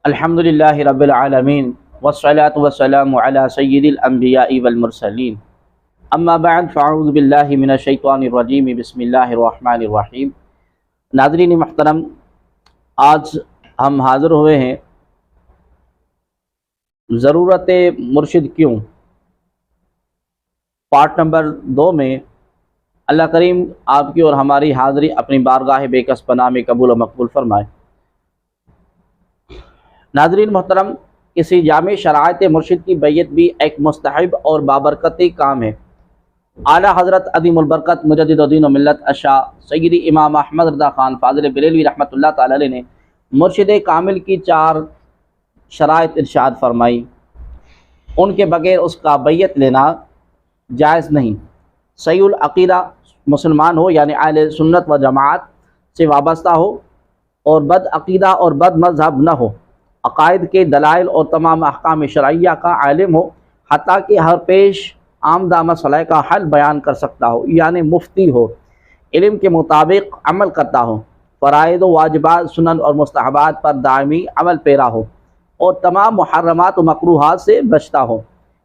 الحمدللہ رب العالمین والصلاة والسلام علی سید الانبیاء والمرسلین اما بعد فاعوذ باللہ من الشیطان الرجیم بسم اللہ الرحمن الرحیم۔ ناظرین محترم، آج ہم حاضر ہوئے ہیں ضرورت مرشد کیوں پارٹ نمبر 2 میں۔ اللہ کریم آپ کی اور ہماری حاضری اپنی بارگاہ بے کس پناہ میں قبول و مقبول فرمائے۔ ناظرین محترم، کسی جامع شرائط مرشد کی بیعت بھی ایک مستحب اور بابرکتی کام ہے۔ اعلیٰ حضرت عظیم البرکت مجدد دین و ملت اشاع سیدی امام احمد رضا خان فاضل بریلوی رحمۃ اللہ تعالی علیہ نے مرشد کامل کی 4 شرائط ارشاد فرمائی، ان کے بغیر اس کا بیعت لینا جائز نہیں۔ صحیح العقیدہ مسلمان ہو، یعنی اہل سنت و جماعت سے وابستہ ہو، اور بد عقیدہ اور بد مذہب نہ ہو، عقائد کے دلائل اور تمام احکام شرعیہ کا عالم ہو، حتیٰ کہ ہر پیش آمدہ مسئلہ کا حل بیان کر سکتا ہو، یعنی مفتی ہو، علم کے مطابق عمل کرتا ہو، فرائض و واجبات سنن اور مستحبات پر دائمی عمل پیرا ہو، اور تمام محرمات و مکروہات سے بچتا ہو،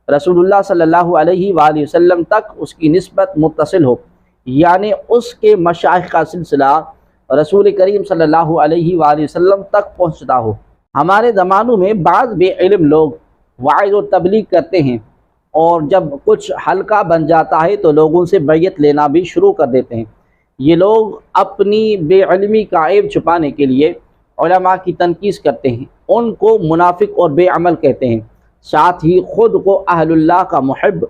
رسول اللہ صلی اللہ علیہ وآلہ وسلم تک اس کی نسبت متصل ہو، یعنی اس کے مشائخ کا سلسلہ رسول کریم صلی اللہ علیہ وآلہ وسلم تک پہنچتا ہو۔ ہمارے زمانوں میں بعض بے علم لوگ وعظ و تبلیغ کرتے ہیں، اور جب کچھ ہلکا بن جاتا ہے تو لوگوں سے بیعت لینا بھی شروع کر دیتے ہیں۔ یہ لوگ اپنی بے علمی کا عیب چھپانے کے لیے علماء کی تنقید کرتے ہیں، ان کو منافق اور بے عمل کہتے ہیں، ساتھ ہی خود کو اہل اللہ کا محب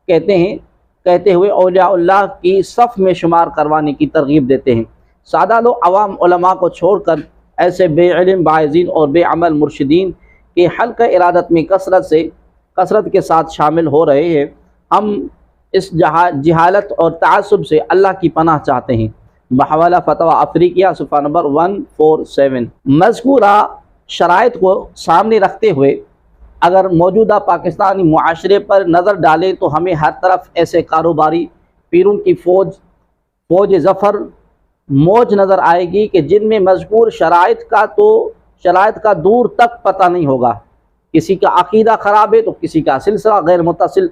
کہتے ہوئے اولیاء اللہ کی صف میں شمار کروانے کی ترغیب دیتے ہیں۔ سادہ لوگ عوام علماء کو چھوڑ کر ایسے بے علم باعثین اور بے عمل مرشدین کے حلقہ ارادت میں کثرت کے ساتھ شامل ہو رہے ہیں۔ ہم اس جہالت اور تعصب سے اللہ کی پناہ چاہتے ہیں۔ بحوالہ فتویٰ افریقیہ صفحہ نمبر 147۔ مذکورہ شرائط کو سامنے رکھتے ہوئے اگر موجودہ پاکستانی معاشرے پر نظر ڈالیں تو ہمیں ہر طرف ایسے کاروباری پیروں کی فوج ظفر موج نظر آئے گی کہ جن میں مذکور شرائط کا دور تک پتہ نہیں ہوگا۔ کسی کا عقیدہ خراب ہے تو کسی کا سلسلہ غیر متصل،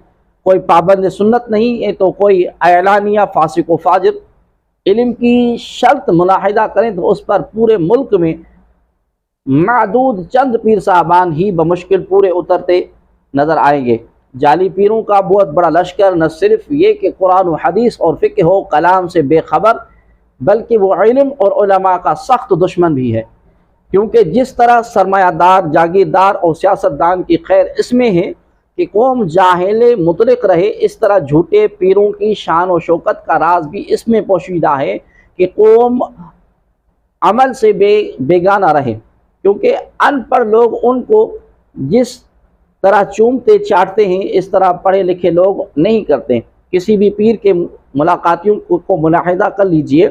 کوئی پابند سنت نہیں ہے تو کوئی اعلانیہ فاسق و فاجر۔ علم کی شرط ملاحظہ کریں تو اس پر پورے ملک میں معدود چند پیر صاحبان ہی بمشکل پورے اترتے نظر آئیں گے۔ جعلی پیروں کا بہت بڑا لشکر نہ صرف یہ کہ قرآن و حدیث اور فقہ و کلام سے بے خبر، بلکہ وہ علم اور علماء کا سخت دشمن بھی ہے، کیونکہ جس طرح سرمایہ دار، جاگیردار اور سیاستدان کی خیر اس میں ہے کہ قوم جاہل مطلق رہے، اس طرح جھوٹے پیروں کی شان و شوکت کا راز بھی اس میں پوشیدہ ہے کہ قوم عمل سے بیگانہ رہے، کیونکہ ان پڑھ لوگ ان کو جس طرح چومتے چاٹتے ہیں اس طرح پڑھے لکھے لوگ نہیں کرتے۔ کسی بھی پیر کے ملاقاتیوں کو ملاحظہ کر لیجئے،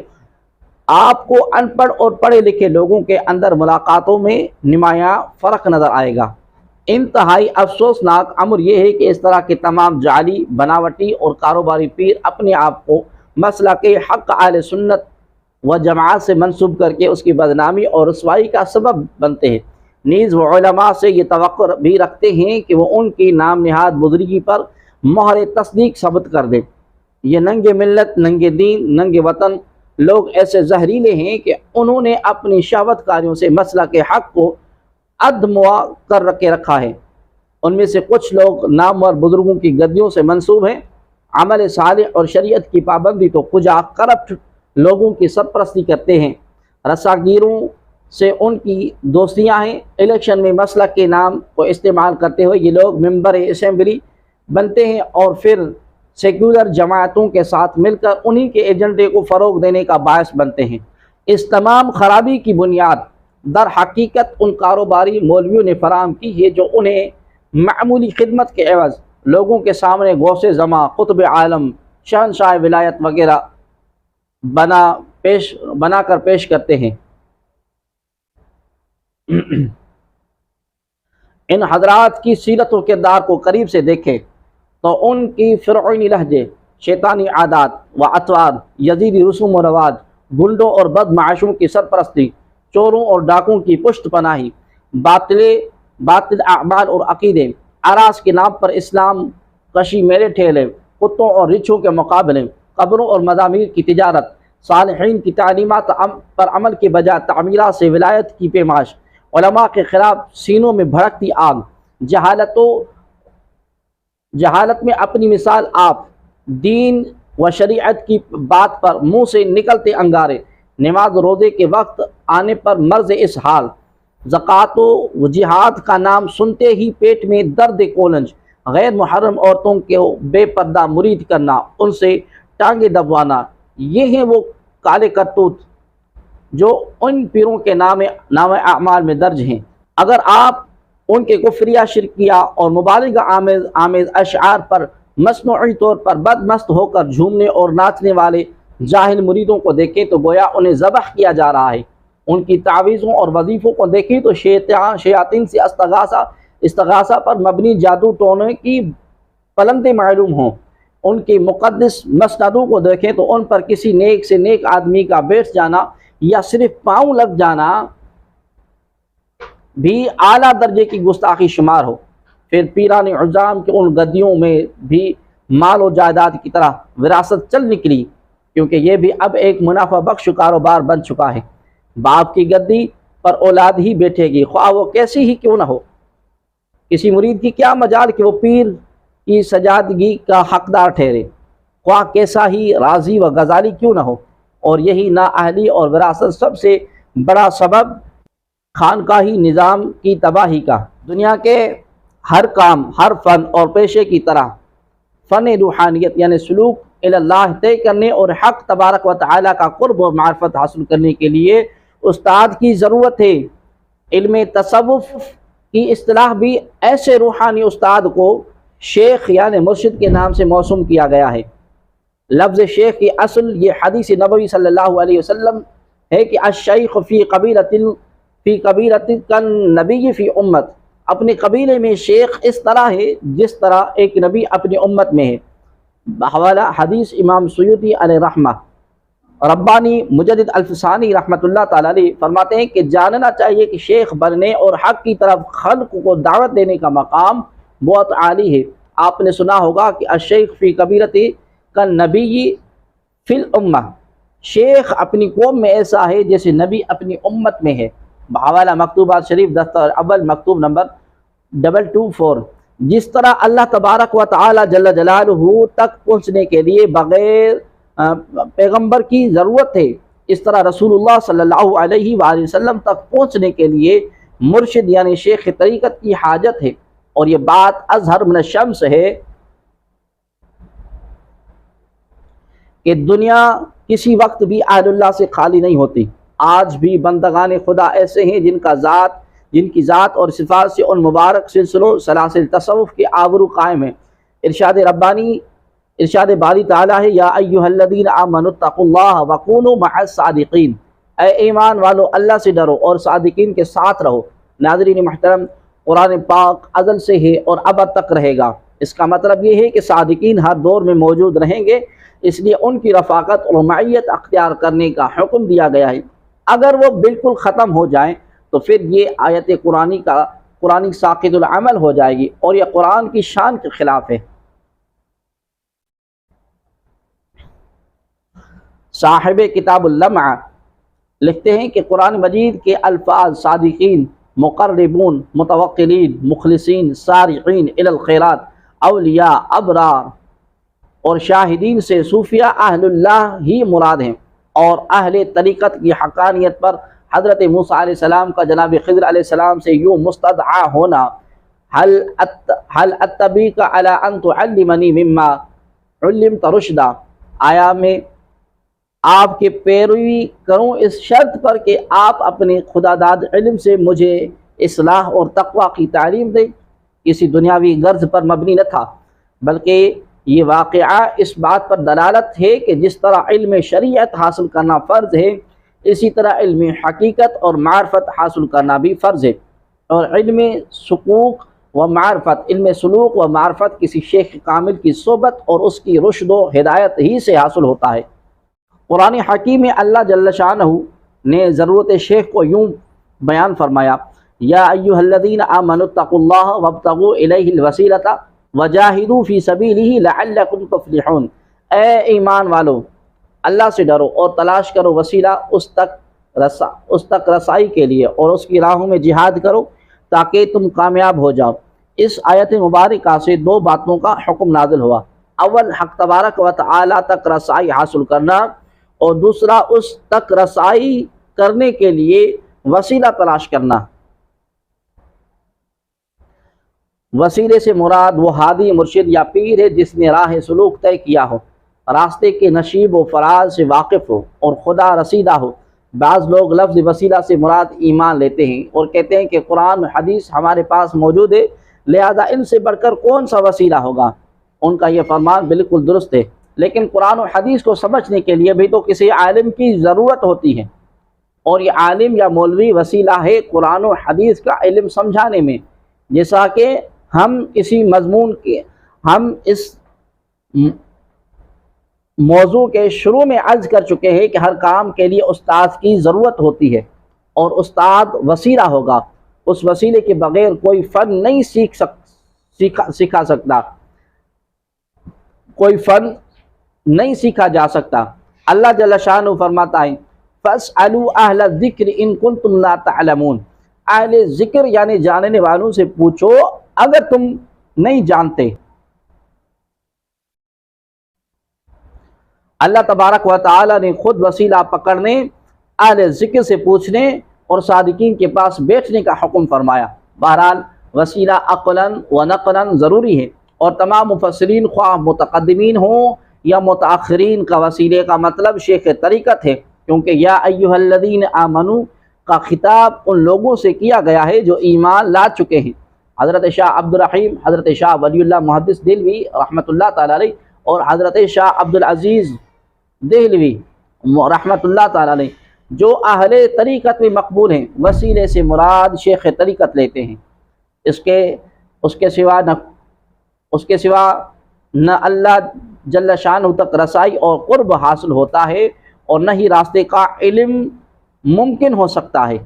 آپ کو ان پڑھ اور پڑھے لکھے لوگوں کے اندر ملاقاتوں میں نمایاں فرق نظر آئے گا۔ انتہائی افسوسناک امر یہ ہے کہ اس طرح کے تمام جعلی، بناوٹی اور کاروباری پیر اپنے آپ کو مسلک حق اہل سنت و جماعت سے منسوب کر کے اس کی بدنامی اور رسوائی کا سبب بنتے ہیں۔ نیز وہ علماء سے یہ توقع بھی رکھتے ہیں کہ وہ ان کی نام نہاد بزرگی پر مہر تصدیق ثبت کر دیں۔ یہ ننگے ملت، ننگے دین، ننگے وطن لوگ ایسے زہریلے ہیں کہ انہوں نے اپنی شہوت کاریوں سے مسلک حق کو ادموا کر رکھا ہے۔ ان میں سے کچھ لوگ نامور بزرگوں کی گدیوں سے منسوب ہیں، عمل صالح اور شریعت کی پابندی تو کجا کرپٹ لوگوں کی سرپرستی کرتے ہیں۔ رساگیروں سے ان کی دوستیاں ہیں۔ الیکشن میں مسلک کے نام کو استعمال کرتے ہوئے یہ لوگ ممبر اسمبلی بنتے ہیں اور پھر سیکولر جماعتوں کے ساتھ مل کر انہی کے ایجنڈے کو فروغ دینے کا باعث بنتے ہیں۔ اس تمام خرابی کی بنیاد در حقیقت ان کاروباری مولویوں نے فراہم کی ہے جو انہیں معمولی خدمت کے عوض لوگوں کے سامنے غوث زماں، قطب عالم، شہنشاہ ولایت وغیرہ بنا کر پیش کرتے ہیں۔ ان حضرات کی سیرت و کردار کو قریب سے دیکھیں تو ان کی فرعونی لہجے، شیطانی عادات و اطوار، یزیدی رسوم و رواج، گنڈوں اور بدمعاشوں کی سرپرستی، چوروں اور ڈاکوں کی پشت پناہی، باطل اعمال اور عقیدے، اعراض کے نام پر اسلام کشی میلے ٹھیلے، کتوں اور رچھوں کے مقابلے، قبروں اور مزامیر کی تجارت، صالحین کی تعلیمات پر عمل کے بجائے تعمیرات سے ولایت کی پیمائش، علماء کے خلاف سینوں میں بھڑکتی آگ، جہالت میں اپنی مثال آپ، دین و شریعت کی بات پر منہ سے نکلتے انگارے، نماز روزے کے وقت آنے پر مرض اس حال، زکوٰۃ و جہاد کا نام سنتے ہی پیٹ میں درد کولنج، غیر محرم عورتوں کو بے پردہ مرید کرنا، ان سے ٹانگیں دبوانا، یہ ہیں وہ کالے کرتوت جو ان پیروں کے نام اعمال میں درج ہیں۔ اگر آپ ان کے کفریہ، شرکیہ اور مبالغہ آمیز اشعار پر مصنوعی طور پر بدمست ہو کر جھومنے اور ناچنے والے جاہل مریدوں کو دیکھیں تو گویا انہیں ذبح کیا جا رہا ہے۔ ان کی تعویذوں اور وظیفوں کو دیکھیں تو شیاطین سے استغاثہ پر مبنی جادو ٹونے کی پلندے معلوم ہوں۔ ان کے مقدس مسندوں کو دیکھیں تو ان پر کسی نیک سے نیک آدمی کا بیٹھ جانا یا صرف پاؤں لگ جانا بھی اعلیٰ درجے کی گستاخی شمار ہو۔ پھر پیران عظام کے ان گدیوں میں بھی مال و جائیداد کی طرح وراثت چل نکلی، کیونکہ یہ بھی اب ایک منافع بخش کاروبار بن چکا ہے۔ باپ کی گدی پر اولاد ہی بیٹھے گی، خواہ وہ کیسی ہی کیوں نہ ہو۔ کسی مرید کی کیا مجال کہ وہ پیر کی سجادگی کا حقدار ٹھہرے، خواہ کیسا ہی راضی و غزالی کیوں نہ ہو۔ اور یہی نااہلی اور وراثت سب سے بڑا سبب خانقاہی نظام کی تباہی کا۔ دنیا کے ہر کام، ہر فن اور پیشے کی طرح فن روحانیت یعنی سلوک الی اللہ طے کرنے اور حق تبارک و تعالیٰ کا قرب و معرفت حاصل کرنے کے لیے استاد کی ضرورت ہے۔ علم تصوف کی اصطلاح بھی ایسے روحانی استاد کو شیخ یعنی مرشد کے نام سے موسوم کیا گیا ہے۔ لفظ شیخ کی اصل یہ حدیث نبوی صلی اللہ علیہ وسلم ہے کہ الشیخ فی قبیلۃ کالنبی فی امت، اپنے قبیلے میں شیخ اس طرح ہے جس طرح ایک نبی اپنی امت میں ہے۔ بحوالہ حدیث امام سیوطی علیہ رحمہ، ربانی مجدد الفسانی رحمۃ اللہ تعالیٰ علیہ فرماتے ہیں کہ جاننا چاہیے کہ شیخ بننے اور حق کی طرف خلق کو دعوت دینے کا مقام بہت عالی ہے۔ آپ نے سنا ہوگا کہ الشیخ فی قبیلۃ کالنبی فی الامہ، شیخ اپنی قوم میں ایسا ہے جیسے نبی اپنی امت میں ہے۔ بحوالہ مکتوبات شریف دفتر اول مکتوب نمبر 224۔ جس طرح اللہ تبارک و تعالی جل جلالہ تک پہنچنے کے لیے بغیر پیغمبر کی ضرورت ہے، اس طرح رسول اللہ صلی اللہ علیہ وآلہ وسلم تک پہنچنے کے لیے مرشد یعنی شیخ طریقت کی حاجت ہے۔ اور یہ بات اظہر من الشمس ہے کہ دنیا کسی وقت بھی اہل اللہ سے خالی نہیں ہوتی۔ آج بھی بندگان خدا ایسے ہیں جن کی ذات اور صفات سے ان مبارک سلسلوں سلاسل تصوف کے آبرو قائم ہیں۔ ارشاد باری تعالیٰ ہے یا ایھا الذین آمنوا اتقوا اللہ وکونوا مع الصادقین، اے ایمان والو اللہ سے ڈرو اور صادقین کے ساتھ رہو۔ ناظرین محترم، قرآن پاک ازل سے ہے اور ابد تک رہے گا۔ اس کا مطلب یہ ہے کہ صادقین ہر دور میں موجود رہیں گے، اس لیے ان کی رفاقت اور معیت اختیار کرنے کا حکم دیا گیا ہے۔ اگر وہ بالکل ختم ہو جائیں تو پھر یہ آیت قرآنی ساقط العمل ہو جائے گی اور یہ قرآن کی شان کے خلاف ہے۔ صاحب کتاب اللمع لکھتے ہیں کہ قرآن مجید کے الفاظ صادقین، مقربون، متوکلین، مخلصین، سارعین الی الخیرات، اولیاء، ابرار اور شاہدین سے صوفیہ اہل اللہ ہی مراد ہیں۔ اور اہل طریقت کی حقانیت پر حضرت موسیٰ علیہ السلام کا جناب خضر علیہ السلام سے یوں مستدعا ہونا، هل اتبعک علی ان تعلمنی مما علمت رشدا، آیا میں آپ کے پیروی کروں اس شرط پر کہ آپ اپنے خدا داد علم سے مجھے اصلاح اور تقوی کی تعلیم دیں۔ کسی دنیاوی غرض پر مبنی نہ تھا، بلکہ یہ واقعہ اس بات پر دلالت ہے کہ جس طرح علم شریعت حاصل کرنا فرض ہے، اسی طرح علم حقیقت اور معرفت حاصل کرنا بھی فرض ہے۔ اور علم سلوک و معرفت کسی شیخ کامل کی صحبت اور اس کی رشد و ہدایت ہی سے حاصل ہوتا ہے۔ قرآن حکیم میں اللہ جل شانہ نے ضرورت شیخ کو یوں بیان فرمایا، یا ایھا الذین آمنوا اتقوا اللہ وابتغوا الیہ الوسیلۃ وجاہدوا فی سبیلہ لعلکم تفلحون، اے ایمان والو اللہ سے ڈرو اور تلاش کرو وسیلہ اس تک رسائی کے لیے، اور اس کی راہوں میں جہاد کرو تاکہ تم کامیاب ہو جاؤ۔ اس آیت مبارکہ سے دو باتوں کا حکم نازل ہوا، اول حق تبارک و تعالی تک رسائی حاصل کرنا، اور دوسرا اس تک رسائی کرنے کے لیے وسیلہ تلاش کرنا۔ وسیلے سے مراد وہ ہادی مرشد یا پیر ہے جس نے راہ سلوک طے کیا ہو، راستے کے نشیب و فراز سے واقف ہو اور خدا رسیدہ ہو۔ بعض لوگ لفظ وسیلہ سے مراد ایمان لیتے ہیں اور کہتے ہیں کہ قرآن حدیث ہمارے پاس موجود ہے، لہذا ان سے بڑھ کر کون سا وسیلہ ہوگا۔ ان کا یہ فرمان بالکل درست ہے، لیکن قرآن و حدیث کو سمجھنے کے لیے بھی تو کسی عالم کی ضرورت ہوتی ہے، اور یہ عالم یا مولوی وسیلہ ہے قرآن و حدیث کا علم سمجھانے میں۔ جیسا کہ ہم اس موضوع کے شروع میں عرض کر چکے ہیں کہ ہر کام کے لیے استاد کی ضرورت ہوتی ہے، اور استاد وسیلہ ہوگا۔ اس وسیلے کے بغیر کوئی فن نہیں سکھا سکتا، کوئی فن نہیں سیکھا جا سکتا۔ اللہ جل شانہ فرماتا ہے فَاسْأَلُوا أَهْلَ الذِّكْرِ إِن كُنتُمْ لَا تَعْلَمُونَ، اہل ذکر یعنی جاننے والوں سے پوچھو اگر تم نہیں جانتے۔ اللہ تبارک و تعالی نے خود وسیلہ پکڑنے، اہل ذکر سے پوچھنے اور صادقین کے پاس بیٹھنے کا حکم فرمایا۔ بہرحال وسیلہ عقلاً و نقلاً ضروری ہے، اور تمام مفسرین خواہ متقدمین ہوں یا متاخرین کا وسیلے کا مطلب شیخ طریقت ہے، کیونکہ یا ایھا الذین آمنوا کا خطاب ان لوگوں سے کیا گیا ہے جو ایمان لا چکے ہیں۔ حضرت شاہ عبدالرحیم، حضرت شاہ ولی اللہ محدث دہلوی رحمۃ اللہ تعالی علیہ، اور حضرت شاہ عبدالعزیز دہلوی رحمۃ اللہ تعالی علیہ جو اہل طریقت میں مقبول ہیں، وسیلے سے مراد شیخ طریقت لیتے ہیں۔ اس کے سوا نہ اللہ جل شانہ تک رسائی اور قرب حاصل ہوتا ہے، اور نہ ہی راستے کا علم ممکن ہو سکتا ہے۔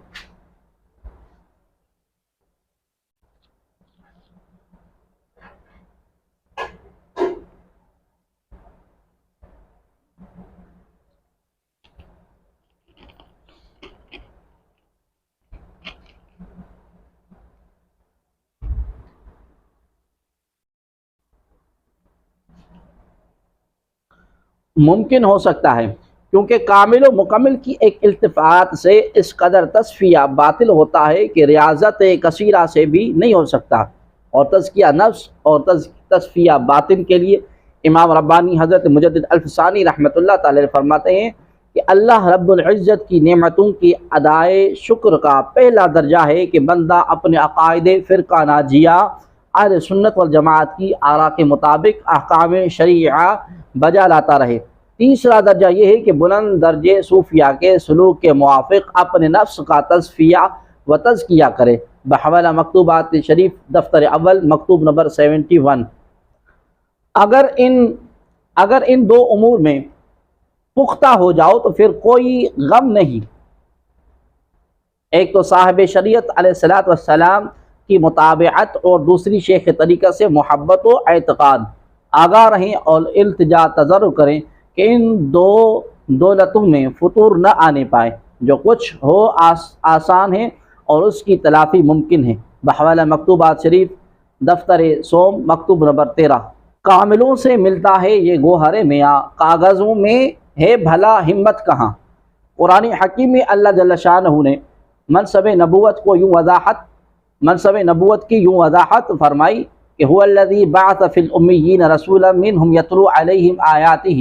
ممکن ہو سکتا ہے کیونکہ کامل و مکمل کی ایک التفات سے اس قدر تصفیہ باطل ہوتا ہے کہ ریاضت کثیرہ سے بھی نہیں ہو سکتا، اور تزکیہ نفس اور تصفیہ باطن کے لیے امام ربانی حضرت مجدد الفسانی رحمۃ اللہ تعالی فرماتے ہیں کہ اللہ رب العزت کی نعمتوں کی ادائے شکر کا پہلا درجہ ہے کہ بندہ اپنے عقائد فرقہ ناجیہ اہل سنت والجماعت کی آراء کے مطابق احکام شریعہ بجا لاتا رہے۔ تیسرا درجہ یہ ہے کہ بلند درجے صوفیہ کے سلوک کے موافق اپنے نفس کا تصفیہ و تزکیہ کرے، بحوالہ مکتوبات شریف دفتر اول مکتوب نمبر 71۔ اگر ان دو امور میں پختہ ہو جاؤ تو پھر کوئی غم نہیں۔ ایک تو صاحب شریعت علیہ السلام کی متابعت، اور دوسری شیخ طریقہ سے محبت و اعتقاد۔ آگاہ رہیں اور التجا تضرع کریں کہ ان دو دولتوں میں فطور نہ آنے پائے، جو کچھ ہو آسان ہے اور اس کی تلافی ممکن ہے، بحوالہ مکتوبات شریف دفتر سوم مکتوب نمبر 13۔ کاملوں سے ملتا ہے یہ گوہر میاں، کاغذوں میں ہے بھلا ہمت کہاں۔ قرآن حکیم میں اللہ جل شانہ نے منصب نبوت کی یوں وضاحت فرمائی کہ هو الذی بعث فی الامیین رسولا منہم یتلو علیہم آیاتہ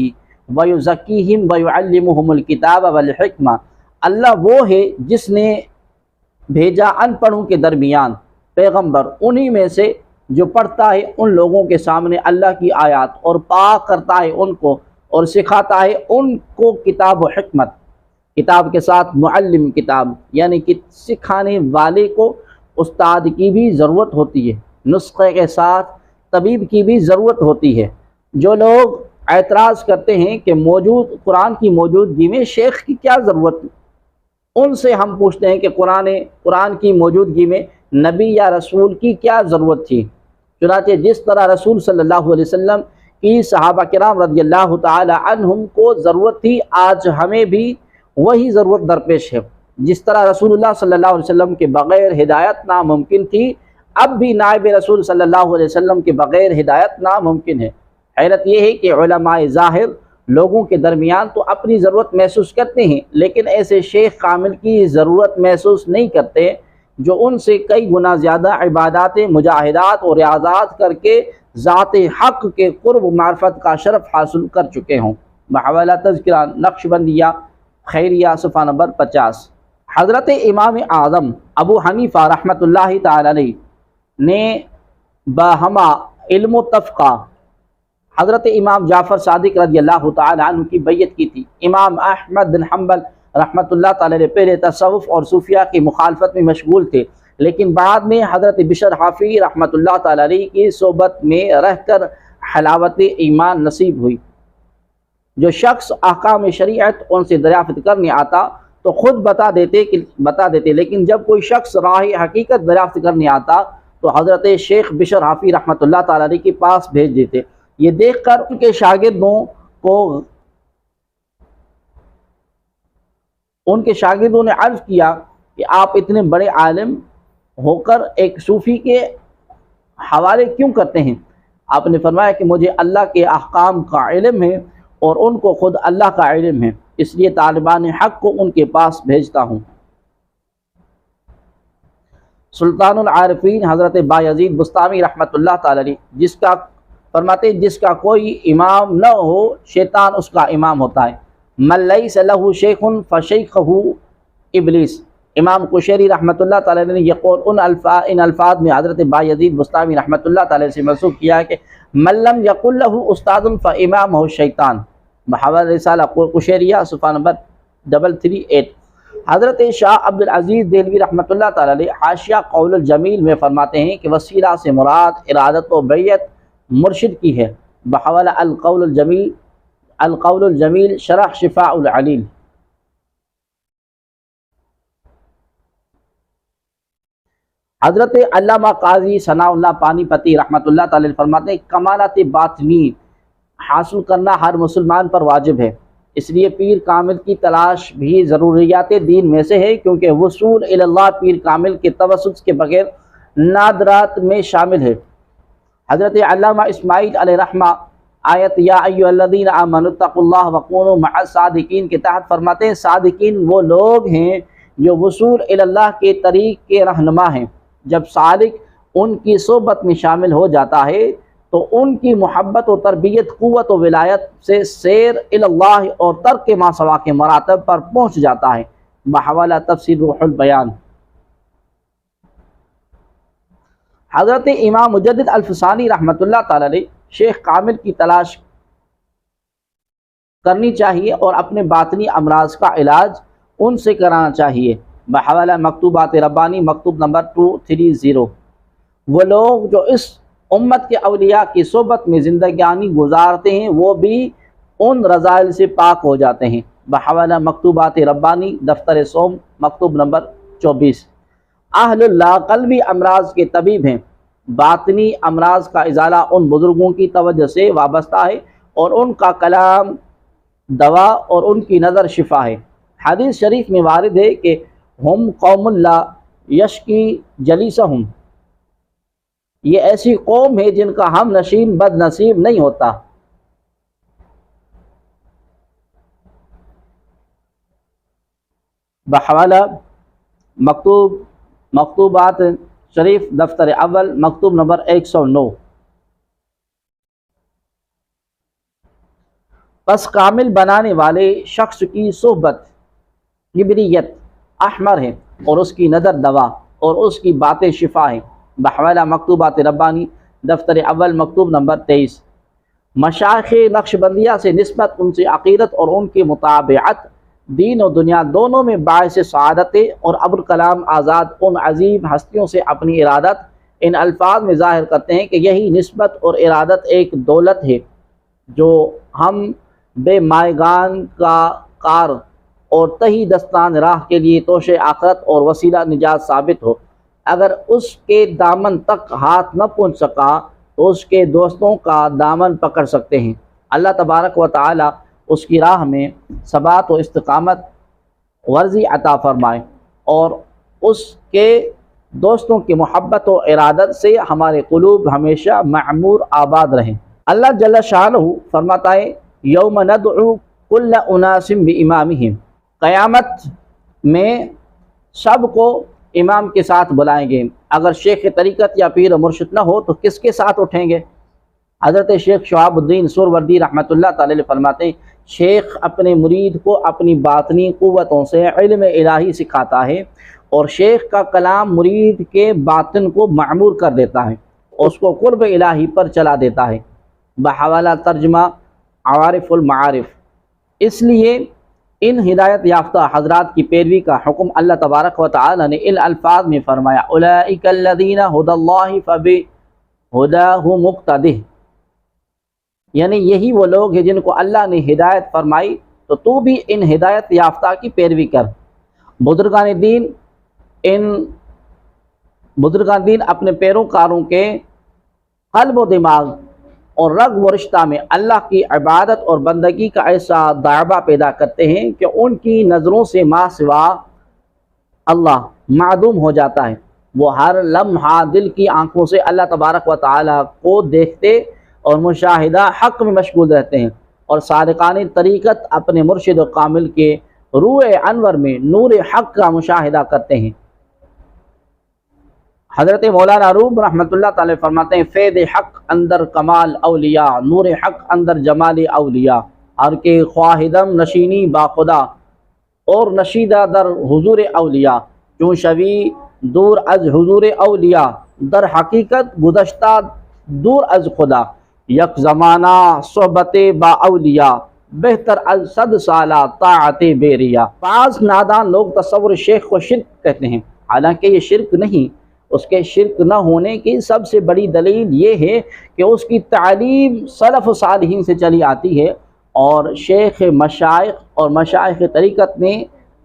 ویزکیہم ویعلمہم الکتاب والحکمہ۔ اللہ وہ ہے جس نے بھیجا ان پڑھوں کے درمیان پیغمبر، انہی میں سے جو پڑھتا ہے ان لوگوں کے سامنے اللہ کی آیات، اور پاک کرتا ہے ان کو اور سکھاتا ہے ان کو کتاب و حکمت۔ کتاب کے ساتھ معلم کتاب یعنی کہ سکھانے والے کو استاد کی بھی ضرورت ہوتی ہے، نسخے کے ساتھ طبیب کی بھی ضرورت ہوتی ہے۔ جو لوگ اعتراض کرتے ہیں کہ قرآن کی موجودگی میں شیخ کی کیا ضرورت، ان سے ہم پوچھتے ہیں کہ قرآن کی موجودگی میں نبی یا رسول کی کیا ضرورت تھی؟ چنانچہ جس طرح رسول صلی اللہ علیہ وسلم کی صحابہ کرام رضی اللہ تعالی عنہم کو ضرورت تھی، آج ہمیں بھی وہی ضرورت درپیش ہے۔ جس طرح رسول اللہ صلی اللہ علیہ وسلم کے بغیر ہدایت ناممکن تھی، اب بھی نائب رسول صلی اللہ علیہ وسلم کے بغیر ہدایت ناممکن ہے۔ حیرت یہ ہے کہ علماء ظاہر لوگوں کے درمیان تو اپنی ضرورت محسوس کرتے ہیں، لیکن ایسے شیخ کامل کی ضرورت محسوس نہیں کرتے جو ان سے کئی گنا زیادہ عبادات، مجاہدات اور ریاضات کر کے ذات حق کے قرب و معرفت کا شرف حاصل کر چکے ہوں۔ بحوالہ تذکرہ نقشبندیہ خیریہ صفحہ نمبر 50۔ حضرت امام اعظم ابو حنیفہ رحمۃ اللہ تعالی علیہ نے باہما علم و تفقہ حضرت امام جعفر صادق رضی اللہ تعالی عنہ کی بیعت کی تھی۔ امام احمد بن حنبل رحمۃ اللہ تعالی علیہ پہلے تصوف اور صوفیہ کی مخالفت میں مشغول تھے، لیکن بعد میں حضرت بشر حافی رحمۃ اللہ تعالی علیہ کی صحبت میں رہ کر حلاوت ایمان نصیب ہوئی۔ جو شخص احکام شریعت ان سے دریافت کرنے آتا تو خود بتا دیتے، لیکن جب کوئی شخص راہ حقیقت دریافت کرنے آتا تو حضرت شیخ بشر حافی رحمۃ اللہ تعالی علیہ کے پاس بھیج دیتے۔ یہ دیکھ کر ان کے شاگردوں نے عرض کیا کہ آپ اتنے بڑے عالم ہو کر ایک صوفی کے حوالے کیوں کرتے ہیں؟ آپ نے فرمایا کہ مجھے اللہ کے احکام کا علم ہے اور ان کو خود اللہ کا علم ہے، اس لیے طالبان حق کو ان کے پاس بھیجتا ہوں۔ سلطان العارفین حضرت بایزید بستامی رحمۃ اللہ تعالی علیہ فرماتے ہیں جس کا کوئی امام نہ ہو شیطان اس کا امام ہوتا ہے۔ من لیس لہ شیخ فشیخہ ابلیس۔ امام قشیری رحمۃ اللہ تعالی نے یہ قول ان الفاظ میں حضرت بایزید بستامی رحمۃ اللہ تعالی سے منسوخ کیا ہے کہ من لم یقل لہ استاد فامامہ الشیطان۔ بحوالہ رسالہ قشیریہ صفحہ نمبر 338۔ حضرت شاہ عبد العزیز دہلوی رحمۃ اللہ تعالی علیہ حاشیہ قول الجمیل میں فرماتے ہیں کہ وسیلہ سے مراد ارادت و بیعت مرشد کی ہے۔ بحوالہ القول الجمیل شرح شفاء العلیل۔ حضرت علامہ قاضی ثناء اللہ پانی پتی رحمۃ اللہ تعالی فرماتے ہیں کمالات باطنی حاصل کرنا ہر مسلمان پر واجب ہے، اس لیے پیر کامل کی تلاش بھی ضروریات دین میں سے ہے، کیونکہ وصول الی اللہ پیر کامل کے توسط کے بغیر نادرات میں شامل ہے۔ حضرت علامہ اسماعیل علیہ رحمہ آیت یا ایھا الذین آمنوا اتقوا اللہ وکونوا مع الصادقین کے تحت فرماتے ہیں صادقین وہ لوگ ہیں جو وصول الی اللہ کے طریق کے رہنما ہیں۔ جب سالک ان کی صحبت میں شامل ہو جاتا ہے تو ان کی محبت و تربیت قوت و ولایت سے سیر الی اللہ اور ترک ما سوا کے مراتب پر پہنچ جاتا ہے۔ بحوالہ تفسیر روح البیان۔ حضرت امام مجدد الفسانی رحمۃ اللہ تعالی علیہ شیخ کامل کی تلاش کرنی چاہیے اور اپنے باطنی امراض کا علاج ان سے کرانا چاہیے۔ بحوالہ مکتوبات ربانی مکتوب نمبر 230۔ وہ لوگ جو اس امت کے اولیاء کی صحبت میں زندگانی گزارتے ہیں وہ بھی ان رذائل سے پاک ہو جاتے ہیں۔ بحوالہ مکتوبات ربانی دفتر سوم مکتوب نمبر 24۔ اہل اللہ قلبی امراض کے طبیب ہیں، باطنی امراض کا ازالہ ان بزرگوں کی توجہ سے وابستہ ہے اور ان کا کلام دوا اور ان کی نظر شفا ہے۔ حدیث شریف میں وارد ہے کہ ہم قوم لا یشکی جلیسہم، یہ ایسی قوم ہے جن کا ہم نشین بد نصیب نہیں ہوتا۔ بحوالہ مکتوبات شریف دفتر اول مکتوب نمبر 109۔ پس کامل بنانے والے شخص کی صحبت کبریت احمر ہے اور اس کی نظر دوا اور اس کی باتیں شفا ہیں۔ بحوالہ مکتوبات ربانی دفتر اول مکتوب نمبر 23۔ مشائخ نقشبندیہ سے نسبت ان سے عقیدت اور ان کی مطابعت دین و دنیا دونوں میں باعث سعادت اور ابوالکلام آزاد ان عظیم ہستیوں سے اپنی ارادت ان الفاظ میں ظاہر کرتے ہیں کہ یہی نسبت اور ارادت ایک دولت ہے جو ہم بے مائگان کا کار اور تہی دستان راہ کے لیے توش آخرت اور وسیلہ نجات ثابت ہو۔ اگر اس کے دامن تک ہاتھ نہ پہنچ سکا تو اس کے دوستوں کا دامن پکڑ سکتے ہیں۔ اللہ تبارک و تعالی اس کی راہ میں ثبات و استقامت ورزی عطا فرمائے اور اس کے دوستوں کی محبت و ارادت سے ہمارے قلوب ہمیشہ معمور آباد رہیں۔ اللہ جل شانہ فرماتا ہے یوم ندعو کل اناس بامامہم، قیامت میں سب کو امام کے ساتھ بلائیں گے۔ اگر شیخ طریقت یا پیر مرشد نہ ہو تو کس کے ساتھ اٹھیں گے؟ حضرت شیخ شہاب الدین سہروردی رحمۃ اللہ تعالی علیہ فرماتے ہیں شیخ اپنے مرید کو اپنی باطنی قوتوں سے علم الہی سکھاتا ہے اور شیخ کا کلام مرید کے باطن کو معمور کر دیتا ہے، اس کو قرب الہی پر چلا دیتا ہے۔ بحوالہ ترجمہ عوارف المعارف۔ اس لیے ان ہدایت یافتہ حضرات کی پیروی کا حکم اللہ تبارک و تعالی نے ان الفاظ میں فرمایا اولئک الذین ھدی اللہ فبہداہ مقتدہ، یعنی یہی وہ لوگ ہیں جن کو اللہ نے ہدایت فرمائی تو بھی ان ہدایت یافتہ کی پیروی کر۔ بزرگان دین اپنے پیروکاروں کے قلب و دماغ اور رگ و رشتہ میں اللہ کی عبادت اور بندگی کا ایسا دعویٰ پیدا کرتے ہیں کہ ان کی نظروں سے ما سوا اللہ معدوم ہو جاتا ہے۔ وہ ہر لمحہ دل کی آنکھوں سے اللہ تبارک و تعالی کو دیکھتے اور مشاہدہ حق میں مشغول رہتے ہیں اور صادقانہ طریقت اپنے مرشد و کامل کے روح انور میں نور حق کا مشاہدہ کرتے ہیں۔ حضرت مولانا روم رحمۃ اللہ تعالی فرماتے ہیں فیض حق اندر کمال اولیاء، نور حق اندر جمال اولیاء، ہر کے خواہدم نشینی باخدا اور نشیدہ در حضور اولیاء، چون شوی دور از حضور اولیاء در حقیقت گذشتہ دور از خدا، یک زمانہ صحبت با اولیاء بہتر از 100 سالہ طاعت بیریا۔ بعض نادان لوگ تصور شیخ کو شرک کہتے ہیں، حالانکہ یہ شرک نہیں، اس کے شرک نہ ہونے کی سب سے بڑی دلیل یہ ہے کہ اس کی تعلیم سلف صالحین سے چلی آتی ہے اور شیخ مشائخ اور مشائخ طریقت نے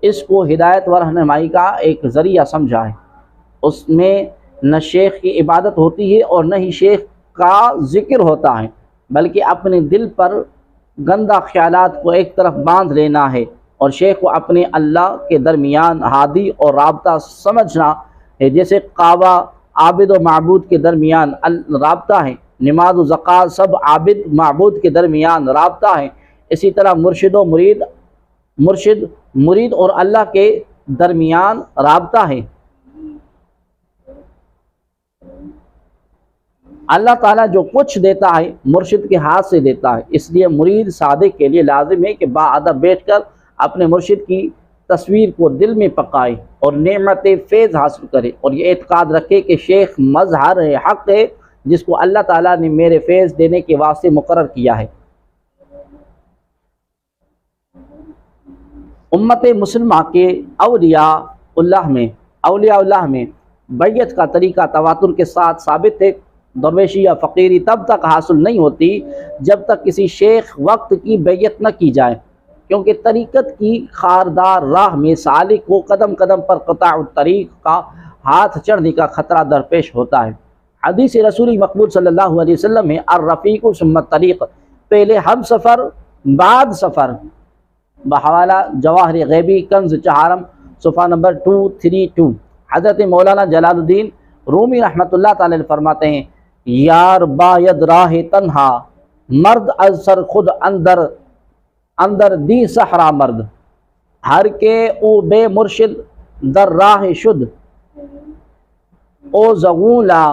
اس کو ہدایت و رہنمائی کا ایک ذریعہ سمجھا ہے۔ اس میں نہ شیخ کی عبادت ہوتی ہے اور نہ ہی شیخ کا ذکر ہوتا ہے، بلکہ اپنے دل پر گندہ خیالات کو ایک طرف باندھ لینا ہے اور شیخ کو اپنے اللہ کے درمیان ہادی اور رابطہ سمجھنا ہے، جیسے قعبہ عابد و معبود کے درمیان رابطہ ہے، نماز و زکوٰۃ سب عابد معبود کے درمیان رابطہ ہے، اسی طرح مرید اور اللہ کے درمیان رابطہ ہے۔ اللہ تعالیٰ جو کچھ دیتا ہے مرشد کے ہاتھ سے دیتا ہے، اس لیے مرید صادق کے لیے لازم ہے کہ باادب بیٹھ کر اپنے مرشد کی تصویر کو دل میں پکائے اور نعمت فیض حاصل کرے اور یہ اعتقاد رکھے کہ شیخ مظہر حق ہے جس کو اللہ تعالیٰ نے میرے فیض دینے کے واسطے مقرر کیا ہے۔ امت مسلمہ کے اولیاء اللہ میں بیعت کا طریقہ تواتر کے ساتھ ثابت ہے۔ درویشی یا فقیری تب تک حاصل نہیں ہوتی جب تک کسی شیخ وقت کی بیعت نہ کی جائے، کیونکہ طریقت کی خاردار راہ میں سالک کو قدم قدم پر قطاع الطریق کا ہاتھ چڑھنے کا خطرہ درپیش ہوتا ہے۔ حدیث رسول مقبول صلی اللہ علیہ وسلم میں الرفیق ثم الطریق، پہلے ہم سفر بعد سفر۔ بحوالہ جواہر غیبی کنز چہارم صفحہ نمبر 232۔ حضرت مولانا جلال الدین رومی رحمۃ اللہ تعالی علیہ فرماتے ہیں یار باید راہ تنہا مرد از سر خود اندر دی صحرا مرد، ہر کے او بے مرشد در راہ شد، او زغولا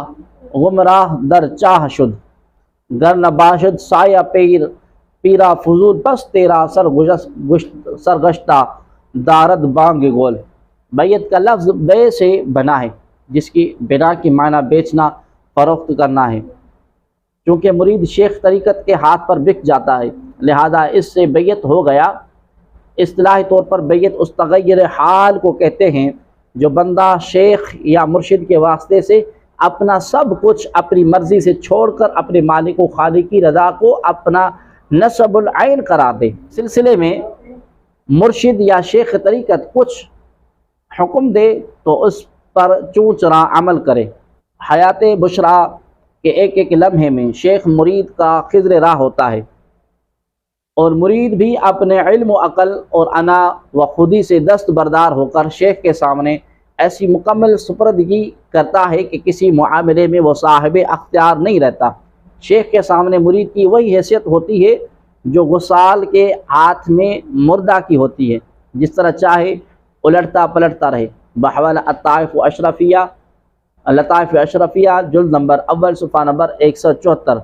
گمراہ در چاہ شد، گر نباشد سایہ پیرا فضول بس تیرا سرگشتہ دارد بانگ گول۔ بیعت کا لفظ بے سے بنا ہے جس کی بنا کی معنی بیچنا فروخت کرنا ہے، چونکہ مرید شیخ طریقت کے ہاتھ پر بک جاتا ہے لہذا اس سے بیعت ہو گیا۔ اصطلاحی طور پر بیعت اس تغیر حال کو کہتے ہیں جو بندہ شیخ یا مرشد کے واسطے سے اپنا سب کچھ اپنی مرضی سے چھوڑ کر اپنے مالک و خالق کی رضا کو اپنا نصب العین قرار دے۔ سلسلے میں مرشد یا شیخ طریقت کچھ حکم دے تو اس پر چوں چرا عمل کرے۔ حیات بشرا کے ایک ایک لمحے میں شیخ مرید کا خضر راہ ہوتا ہے، اور مرید بھی اپنے علم و عقل اور انا و خودی سے دستبردار ہو کر شیخ کے سامنے ایسی مکمل سپردگی کرتا ہے کہ کسی معاملے میں وہ صاحب اختیار نہیں رہتا۔ شیخ کے سامنے مرید کی وہی حیثیت ہوتی ہے جو غسال کے ہاتھ میں مردہ کی ہوتی ہے، جس طرح چاہے الٹتا پلٹتا رہے۔ بحوالہ لطائف اشرفیہ جلد نمبر اول صفحہ نمبر 174۔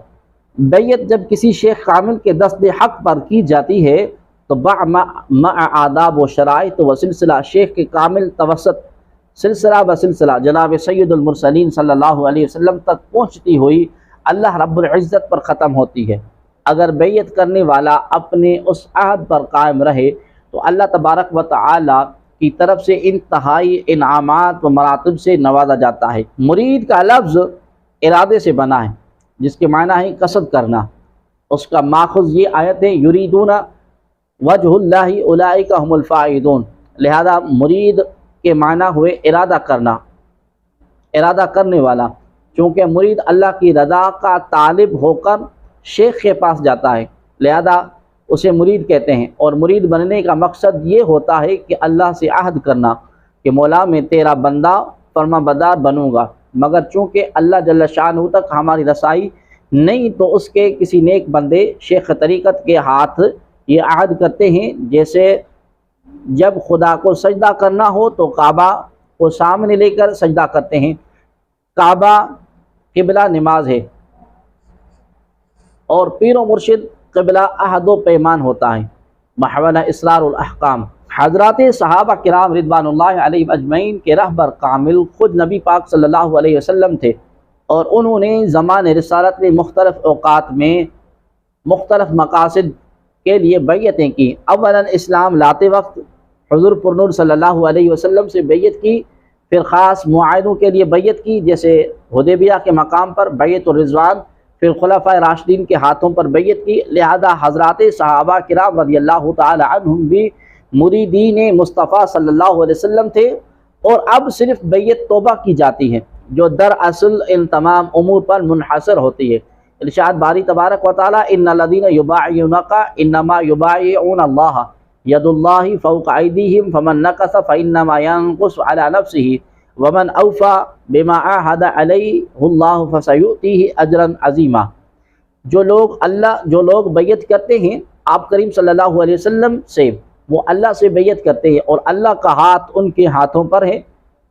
بیعت جب کسی شیخ کامل کے دست حق پر کی جاتی ہے تو مع آداب و شرائط و سلسلہ شیخ کے کامل توسط سلسلہ بسلسلہ جناب سید المرسلین صلی اللہ علیہ وسلم تک پہنچتی ہوئی اللہ رب العزت پر ختم ہوتی ہے۔ اگر بیعت کرنے والا اپنے اس عہد پر قائم رہے تو اللہ تبارک و تعالی کی طرف سے انتہائی انعامات و مراتب سے نوازا جاتا ہے۔ مرید کا لفظ ارادے سے بنا ہے، جس کے معنی ہے قصد کرنا۔ اس کا ماخذ یہ آیت ہے یریدون وجہ اللہ اولئک هم الفائزون، لہذا مرید کے معنی ہوئے ارادہ کرنا، ارادہ کرنے والا۔ چونکہ مرید اللہ کی رضا کا طالب ہو کر شیخ کے پاس جاتا ہے، لہذا اسے مرید کہتے ہیں۔ اور مرید بننے کا مقصد یہ ہوتا ہے کہ اللہ سے عہد کرنا کہ مولا میں تیرا بندہ فرما بردار بنوں گا، مگر چونکہ اللہ جل شانہ تک ہماری رسائی نہیں تو اس کے کسی نیک بندے شیخ طریقت کے ہاتھ یہ عہد کرتے ہیں، جیسے جب خدا کو سجدہ کرنا ہو تو کعبہ کو سامنے لے کر سجدہ کرتے ہیں۔ کعبہ قبلہ نماز ہے، اور پیر و مرشد قبلہ عہد و پیمان ہوتا ہے۔ محولہ اسرار الاحکام، حضرات صحابہ کرام رضوان اللہ علیہ اجمعین کے رہبر کامل خود نبی پاک صلی اللہ علیہ وسلم تھے، اور انہوں نے زمان رسالت میں مختلف اوقات میں مختلف مقاصد کے لیے بیعتیں کی۔ اولاً اسلام لاتے وقت حضور پرنور صلی اللہ علیہ وسلم سے بیعت کی، پھر خاص معاہدوں کے لیے بیعت کی، جیسے حدیبیہ کے مقام پر بیعت الرضوان، پھر خلفائے راشدین کے ہاتھوں پر بیعت کی۔ لہذا حضرات صحابہ کرام رضی اللہ تعالی عنہم بھی مریدین مصطفیٰ صلی اللہ علیہ وسلم تھے، اور اب صرف بیعت توبہ کی جاتی ہے جو دراصل ان تمام امور پر منحصر ہوتی ہے۔ ارشاد باری تبارک و تعالی ان الذین یبایعونک انما یبایعون اللہ ید اللہ فوق ایدیہم فمن نکث فانما ینقص علی نفسہ ومن اوفی بما عاہد علیہ اللہ فسیؤتیہ اجرا عظیما۔ جو لوگ بیعت کرتے ہیں آپ کریم صلی اللہ علیہ وسلم سے، وہ اللہ سے بیعت کرتے ہیں اور اللہ کا ہاتھ ان کے ہاتھوں پر ہے،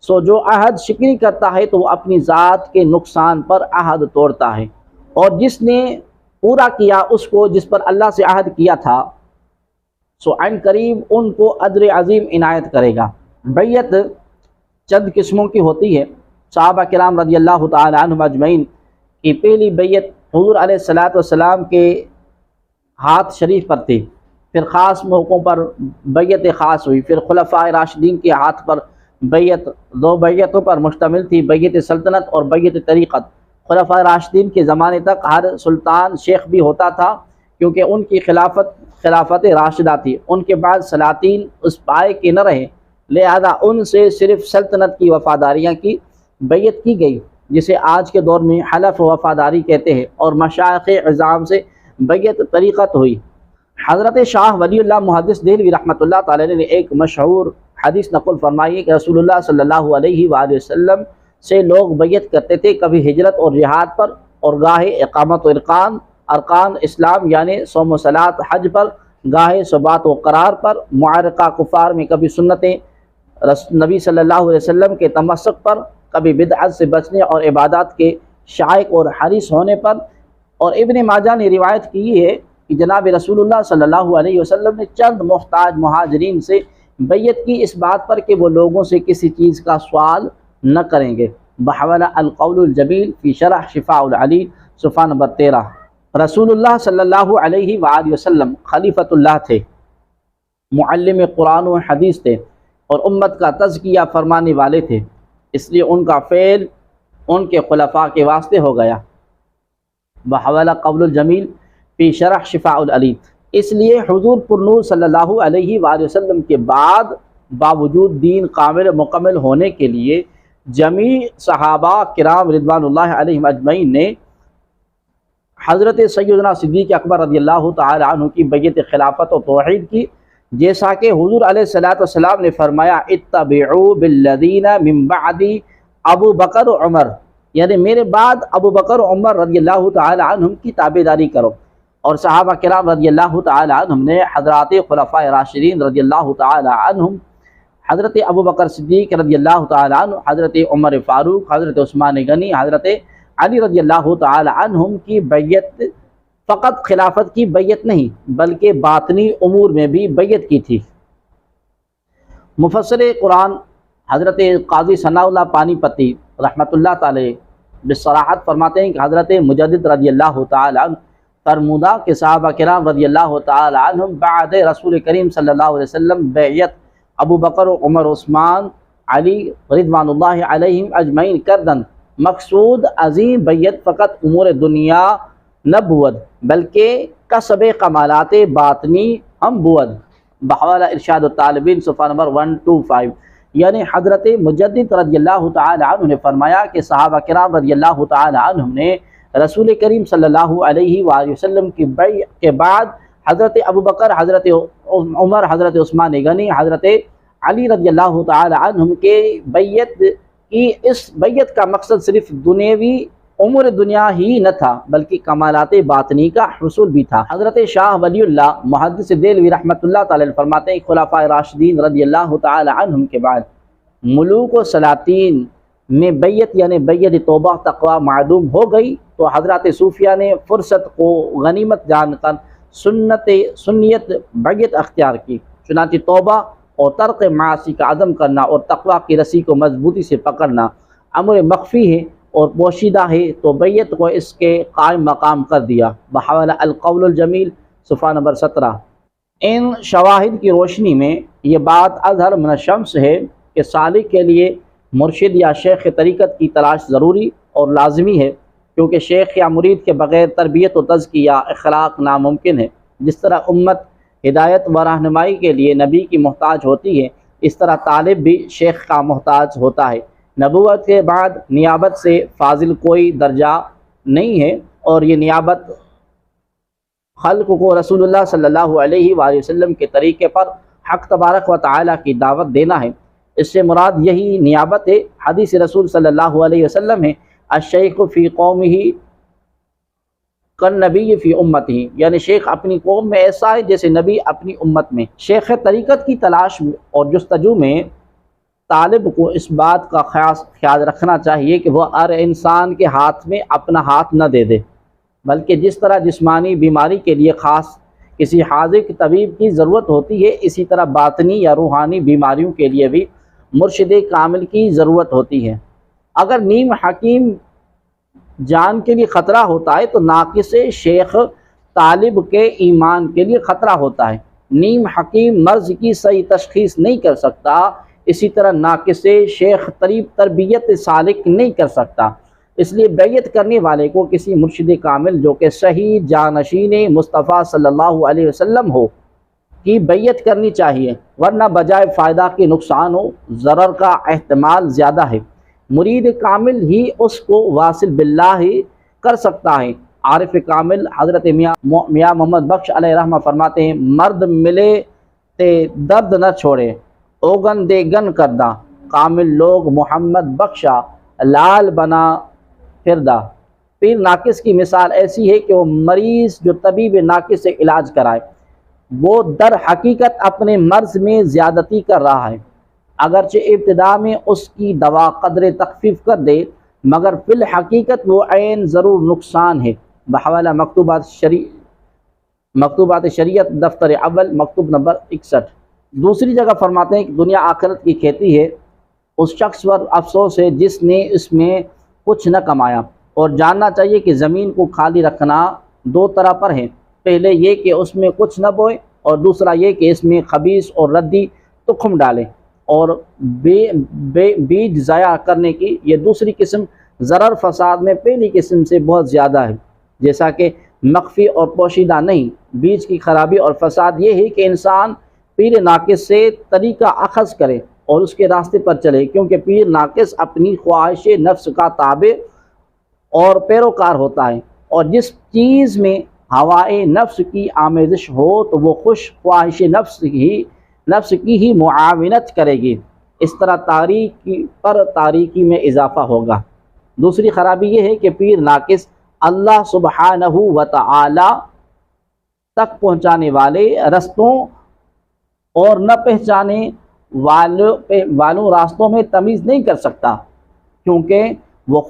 سو جو عہد شکنی کرتا ہے تو وہ اپنی ذات کے نقصان پر عہد توڑتا ہے، اور جس نے پورا کیا اس کو جس پر اللہ سے عہد کیا تھا سو عین قریب ان کو اجر عظیم عنایت کرے گا۔ بیعت چند قسموں کی ہوتی ہے۔ صحابہ کرام رضی اللہ تعالی عنہم اجمعین کی پہلی بیعت حضور علیہ الصلوۃ والسلام کے ہاتھ شریف پر تھی، پھر خاص موقعوں پر بیعت خاص ہوئی، پھر خلفائے راشدین کے ہاتھ پر بیعت دو بیعتوں پر مشتمل تھی، بیعت سلطنت اور بیعت طریقت۔ خلفائے راشدین کے زمانے تک ہر سلطان شیخ بھی ہوتا تھا، کیونکہ ان کی خلافت راشدہ تھی۔ ان کے بعد سلاطین اس پائے کے نہ رہے، لہذا ان سے صرف سلطنت کی وفاداریاں کی بیعت کی گئی، جسے آج کے دور میں حلف وفاداری کہتے ہیں، اور مشائخ اعظام سے بیعت طریقت ہوئی۔ حضرت شاہ ولی اللہ محدث دہلوی رحمۃ اللہ تعالی نے ایک مشہور حدیث نقل فرمائی ہے کہ رسول اللہ صلی اللہ علیہ وآلہ وسلم سے لوگ بیعت کرتے تھے، کبھی ہجرت اور جہاد پر، اور گاہے اقامت و ارکان اسلام یعنی صوم و صلاۃ حج پر، گاہے ثبات و قرار پر، معرکہ کفار میں کبھی سنتیں نبی صلی اللہ علیہ وسلم کے تمسک پر، کبھی بدعت سے بچنے اور عبادات کے شائق اور حریص ہونے پر۔ اور ابن ماجہ نے روایت کی ہے کہ جناب رسول اللہ صلی اللہ علیہ وسلم نے چند محتاج مہاجرین سے بیعت کی اس بات پر کہ وہ لوگوں سے کسی چیز کا سوال نہ کریں گے۔ بحوالہ القول الجمیل فی شرح شفاء العلیل صفحہ نمبر 13۔ رسول اللہ صلی اللہ علیہ وآلہ وسلم خلیفۃ اللہ تھے، معلم قرآن و حدیث تھے، اور امت کا تزکیہ فرمانے والے تھے، اس لیے ان کا فعل ان کے خلفاء کے واسطے ہو گیا۔ بحوالہ قول الجمیل فی شرح شفاء العلیل۔ اس لیے حضور پرنور صلی اللہ علیہ وآلہ وسلم کے بعد باوجود دین کامل مکمل ہونے کے لیے جمیع صحابہ کرام رضوان اللہ علیہم اجمعین نے حضرت سیدنا صدیق اکبر رضی اللہ تعالی عنہ کی بیعت خلافت و توحید کی، جیسا کہ حضور علیہ الصلوۃ والسلام نے فرمایا اتبعوا بالذین من بعدی ابو بکر و عمر، یعنی میرے بعد ابو بکر و عمر رضی اللہ تعالی عنہم کی تابعداری کرو۔ اور صحابہ کرام رضی اللہ تعالی عنہم نے حضرات خلفاء راشدین رضی اللہ تعالی عنہم، حضرت ابو بکر صدیق رضی اللہ تعالی عنہ، حضرت عمر فاروق، حضرت عثمان غنی، حضرت علی رضی اللہ تعالی عنہم کی بیعت فقط خلافت کی بیعت نہیں بلکہ باطنی امور میں بھی بیعت کی تھی۔ مفسر قرآن حضرت قاضی ثناء اللہ پانی پتی رحمۃ اللہ تعالی بصراحت فرماتے ہیں کہ حضرت مجدد رضی اللہ تعالی عنہ فرمودہ کہ صحابہ کرام رضی اللہ تعالی عنہم بعد رسول کریم صلی اللہ علیہ وسلم بیعت ابو بکر و عمر عثمان علی رضوان اللہ علیہم اجمعین کردند۔ مقصود عظیم بیعت فقط امور دنیا نہ بود بلکہ کسب کمالات باطنی ہم بود۔ بحوالہ ارشاد الطالبین صفحہ نمبر 125، یعنی حضرت مجدد رضی اللہ تعالی عنہ نے فرمایا کہ صحابہ کرام رضی اللہ تعالی عنہ نے رسول کریم صلی اللہ علیہ وآلہ وسلم کی بیعت کے بعد حضرت ابو بکر، حضرت عمر، حضرت عثمان غنی، حضرت علی رضی اللہ تعالی عنہم کے بیعت کی، اس بیعت کا مقصد صرف دنیوی امور دنیا ہی نہ تھا بلکہ کمالات باطنی کا حصول بھی تھا۔ حضرت شاہ ولی اللہ محدث دہلوی رحمۃ اللہ تعالی فرماتے ہیں خلفاء راشدین رضی اللہ تعالی عنہم کے بعد ملوک و سلاطین میں بیعت یعنی بیعت توبہ تقوی معدوم ہو گئی تو حضرات صوفیہ نے فرصت کو غنیمت جان کر سنیت بیعت اختیار کی، چنانچہ توبہ اور ترک معاصی کا عزم کرنا اور تقوی کی رسی کو مضبوطی سے پکڑنا امر مخفی ہے اور پوشیدہ ہے تو بیعت کو اس کے قائم مقام کر دیا۔ بحوالہ القول الجمیل صفحہ نمبر 17۔ ان شواہد کی روشنی میں یہ بات اظہر من الشمس ہے کہ سالک کے لیے مرشد یا شیخ طریقت کی تلاش ضروری اور لازمی ہے، کیونکہ شیخ یا مرید کے بغیر تربیت و تزکیہ اخلاق ناممکن ہے۔ جس طرح امت ہدایت و رہنمائی کے لیے نبی کی محتاج ہوتی ہے، اس طرح طالب بھی شیخ کا محتاج ہوتا ہے۔ نبوت کے بعد نیابت سے فاضل کوئی درجہ نہیں ہے، اور یہ نیابت خلق کو رسول اللہ صلی اللہ علیہ وآلہ وسلم کے طریقے پر حق تبارک و تعالی کی دعوت دینا ہے۔ اس سے مراد یہی نیابت ہے۔ حدیث رسول صلی اللہ علیہ وسلم ہے الشیخ فی قومہ کالنبی فی امتہ، یعنی شیخ اپنی قوم میں ایسا ہے جیسے نبی اپنی امت میں۔ شیخ طریقت کی تلاش اور جستجو میں طالب کو اس بات کا خیال رکھنا چاہیے کہ وہ ہر انسان کے ہاتھ میں اپنا ہاتھ نہ دے دے، بلکہ جس طرح جسمانی بیماری کے لیے خاص کسی حاذق طبیب کی ضرورت ہوتی ہے، اسی طرح باطنی یا روحانی بیماریوں کے لیے بھی مرشد کامل کی ضرورت ہوتی ہے۔ اگر نیم حکیم جان کے لیے خطرہ ہوتا ہے تو ناقص شیخ طالب کے ایمان کے لیے خطرہ ہوتا ہے۔ نیم حکیم مرض کی صحیح تشخیص نہیں کر سکتا، اسی طرح ناقص شیخ تربیت سالک نہیں کر سکتا۔ اس لیے بیعت کرنے والے کو کسی مرشد کامل جو کہ صحیح جانشین مصطفیٰ صلی اللہ علیہ وسلم ہو کی بیعت کرنی چاہیے، ورنہ بجائے فائدہ کے نقصان و ضرر کا احتمال زیادہ ہے۔ مرید کامل ہی اس کو واصل باللہ کر سکتا ہے۔ عارف کامل حضرت میاں محمد بخش علیہ رحمہ فرماتے ہیں مرد ملے تے درد نہ چھوڑے، اوگن دے گن کردہ، کامل لوگ محمد بخشا لال بنا پھردا۔ پیر ناقص کی مثال ایسی ہے کہ وہ مریض جو طبیب ناقص سے علاج کرائے، وہ در حقیقت اپنے مرض میں زیادتی کر رہا ہے، اگرچہ ابتدا میں اس کی دوا قدر تخفیف کر دے، مگر فی الحقیقت وہ عین ضرور نقصان ہے۔ بحوالہ مکتوبات شریعت دفتر اول مکتوب نمبر 61۔ دوسری جگہ فرماتے ہیں کہ دنیا آخرت کی کھیتی ہے، اس شخص پر افسوس ہے جس نے اس میں کچھ نہ کمایا۔ اور جاننا چاہیے کہ زمین کو خالی رکھنا دو طرح پر ہے، پہلے یہ کہ اس میں کچھ نہ بوئے، اور دوسرا یہ کہ اس میں خبیث اور ردی تخم ڈالے اور بیج ضائع کرنے کی۔ یہ دوسری قسم ضرر فساد میں پہلی قسم سے بہت زیادہ ہے، جیسا کہ مخفی اور پوشیدہ نہیں۔ بیچ کی خرابی اور فساد یہ ہے کہ انسان پیر ناقص سے طریقہ اخذ کرے اور اس کے راستے پر چلے، کیونکہ پیر ناقص اپنی خواہش نفس کا تابع اور پیروکار ہوتا ہے، اور جس چیز میں ہوائے نفس کی آمیزش ہو تو وہ خوش خواہش نفس کی ہی معاونت کرے گی۔ اس طرح تاریکی پر تاریکی میں اضافہ ہوگا۔ دوسری خرابی یہ ہے کہ پیر ناقص اللہ سبحانہ و تعالی تک پہنچانے والے رستوں اور نہ پہچانے والوں راستوں میں تمیز نہیں کر سکتا، کیونکہ وہ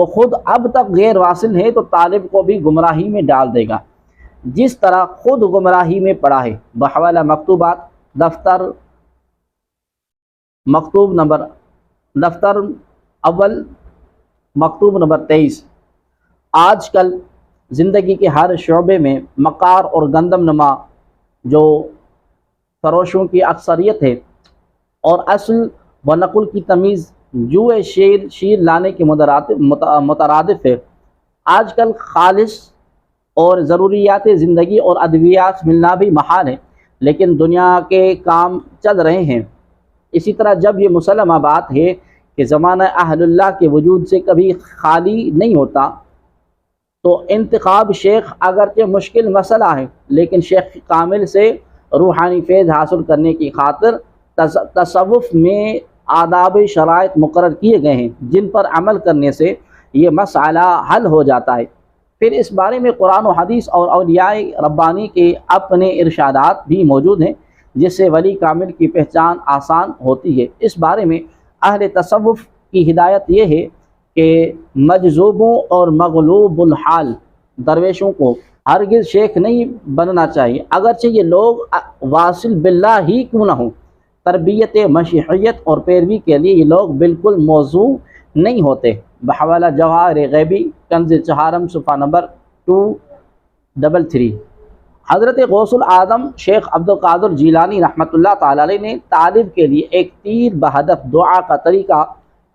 خود اب تک غیر واصل ہے، تو طالب کو بھی گمراہی میں ڈال دے گا جس طرح خود گمراہی میں پڑا ہے۔ بحوالہ مکتوبات دفتر اول مکتوب نمبر 23۔ آج کل زندگی کے ہر شعبے میں مکار اور گندم نما جو فروشوں کی اکثریت ہے، اور اصل و نقل کی تمیز جوئے شیر لانے کے مترادف ہے۔ آج کل خالص اور ضروریات زندگی اور ادویات ملنا بھی محال ہے، لیکن دنیا کے کام چل رہے ہیں۔ اسی طرح جب یہ مسلمہ بات ہے کہ زمانہ اہل اللہ کے وجود سے کبھی خالی نہیں ہوتا، تو انتخاب شیخ اگرچہ مشکل مسئلہ ہے، لیکن شیخ کامل سے روحانی فیض حاصل کرنے کی خاطر تصوف میں آداب شرائط مقرر کیے گئے ہیں، جن پر عمل کرنے سے یہ مسئلہ حل ہو جاتا ہے۔ پھر اس بارے میں قرآن و حدیث اور اولیاء ربانی کے اپنے ارشادات بھی موجود ہیں، جس سے ولی کامل کی پہچان آسان ہوتی ہے۔ اس بارے میں اہل تصوف کی ہدایت یہ ہے کہ مجذوبوں اور مغلوب الحال درویشوں کو ہرگز شیخ نہیں بننا چاہیے، اگرچہ یہ لوگ واصل باللہ ہی کیوں نہ ہوں۔ تربیت مشیحیت اور پیروی کے لیے یہ لوگ بالکل موضوع نہیں ہوتے۔ بحوالہ جواہر غیبی کنز چہارم صفحہ نمبر 233۔ حضرت غوث العظم شیخ عبدالقادر جیلانی رحمۃ اللہ تعالی علیہ نے طالب کے لیے ایک تیر بہدف دعا کا طریقہ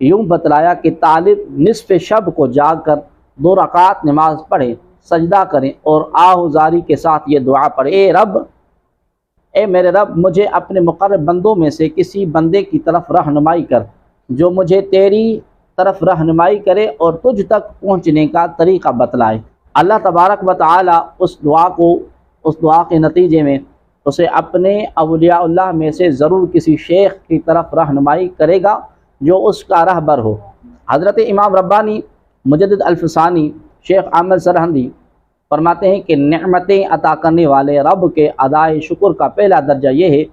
یوں بتلایا کہ طالب نصف شب کو جاگ کر 2 رکعت نماز پڑھے، سجدہ کریں اور آہوزاری کے ساتھ یہ دعا پڑھے: اے میرے رب، مجھے اپنے مقرب بندوں میں سے کسی بندے کی طرف رہنمائی کر جو مجھے تیری طرف رہنمائی کرے اور تجھ تک پہنچنے کا طریقہ بتلائے۔ اللہ تبارک و تعالی اس دعا کے نتیجے میں اسے اپنے اولیاء اللہ میں سے ضرور کسی شیخ کی طرف رہنمائی کرے گا جو اس کا رہبر ہو۔ حضرت امام ربانی مجدد الفسانی شیخ احمد سرہندی فرماتے ہیں کہ نعمتیں عطا کرنے والے رب کے ادائے شکر کا پہلا درجہ یہ ہے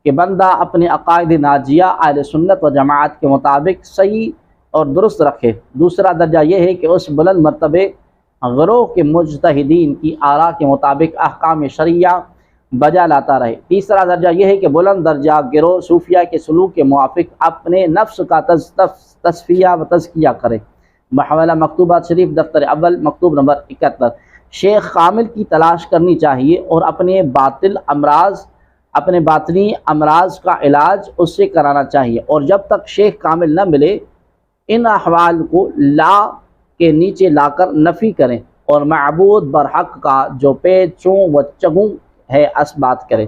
کہ بندہ اپنے عقائد ناجیہ اہل سنت و جماعت کے مطابق صحیح اور درست رکھے۔ دوسرا درجہ یہ ہے کہ اس بلند مرتبے گروہ کے مجتہدین کی آراء کے مطابق احکام شرعیہ بجا لاتا رہے۔ تیسرا درجہ یہ ہے کہ بلند درجہ گروہ صوفیہ کے سلوک کے موافق اپنے نفس کا تصفیہ و تزکیہ کرے۔ بحوالہ مکتوبات شریف دفتر اول مکتوب نمبر 71۔ شیخ کامل کی تلاش کرنی چاہیے اور اپنے باطنی امراض کا علاج اس سے کرانا چاہیے، اور جب تک شیخ کامل نہ ملے ان احوال کو لا کے نیچے لا کر نفی کریں اور معبود برحق کا جو پیچوں و چگوں ہے اس بات کریں۔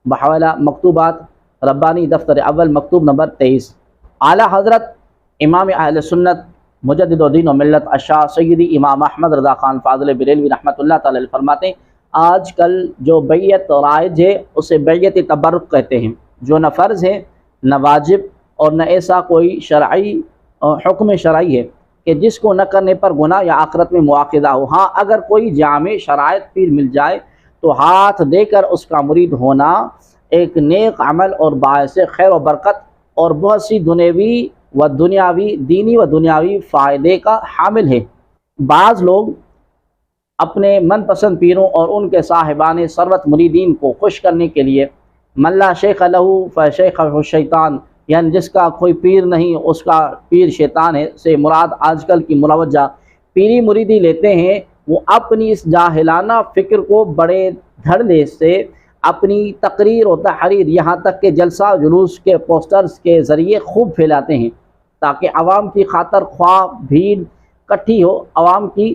بحوالہ مکتوبات ربانی دفتر اول مکتوب نمبر 23۔ اعلیٰ حضرت امام اہل سنت مجدد الدین و ملت الشاہ سیدی امام احمد رضا خان فاضل بریلوی رحمۃ اللہ تعالی علیہ فرماتے ہیں، آج کل جو بیعت رائج ہے اسے بیعت تبرک کہتے ہیں، جو نہ فرض ہے نہ واجب اور نہ ایسا کوئی حکم شرعی ہے کہ جس کو نہ کرنے پر گناہ یا آخرت میں مواخذہ ہو۔ ہاں، اگر کوئی جامع شرائط پیر مل جائے تو ہاتھ دے کر اس کا مرید ہونا ایک نیک عمل اور باعث خیر و برکت اور بہت سی دینی و دنیاوی فائدے کا حامل ہے۔ بعض لوگ اپنے من پسند پیروں اور ان کے صاحبان ثروت مریدین کو خوش کرنے کے لیے من لا شیخ لہو فشیخہ الشیطان، یعنی جس کا کوئی پیر نہیں اس کا پیر شیطان ہے، سے مراد آج کل کی مروجہ پیری مریدی لیتے ہیں۔ وہ اپنی اس جاہلانہ فکر کو بڑے دھڑلے سے اپنی تقریر و تحریر یہاں تک کہ جلسہ جلوس کے پوسٹرز کے ذریعے خوب پھیلاتے ہیں، تاکہ عوام کی خاطر خواہ بھیڑ کٹھی ہو، عوام کی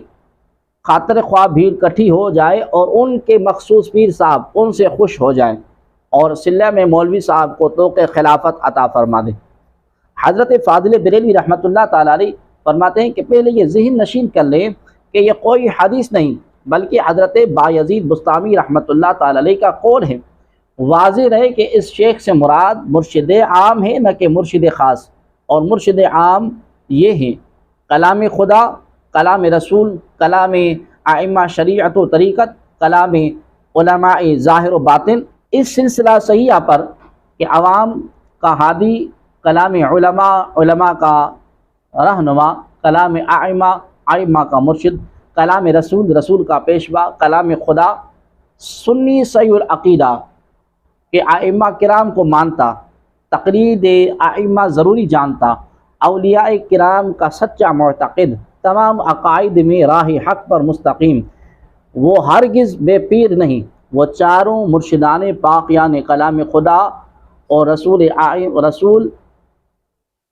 خاطر خواہ بھیڑ کٹھی ہو جائے اور ان کے مخصوص پیر صاحب ان سے خوش ہو جائیں اور صلہ میں مولوی صاحب کو توقع خلافت عطا فرما دیں۔ حضرت فاضل بریلوی رحمۃ اللہ تعالیٰ علیہ فرماتے ہیں کہ پہلے یہ ذہن نشین کر لیں کہ یہ کوئی حدیث نہیں بلکہ حضرت بایزید بستامی رحمۃ اللہ تعالیٰ علیہ کا قول ہے۔ واضح رہے کہ اس شیخ سے مراد مرشد عام ہے نہ کہ مرشد خاص، اور مرشد عام یہ ہیں کلام خدا، کلام رسول، کلام ائمہ شریعت و طریقت، کلام علماء ظاہر و باطن۔ اس سلسلہ صحیحہ پر کہ عوام کا ہادی، کلام علماء، علماء کا رہنما، کلام ائمہ کا مرشد، کلام رسول، رسول کا پیشوا، کلام خدا، سنی صحیح العقیدہ کہ ائمہ کرام کو مانتا، تقلید ائمہ ضروری جانتا، اولیاء کرام کا سچا معتقد، تمام عقائد میں راہ حق پر مستقیم، وہ ہرگز بے پیر نہیں، وہ چاروں مرشدان پاک یعنی کلام خدا اور رسول،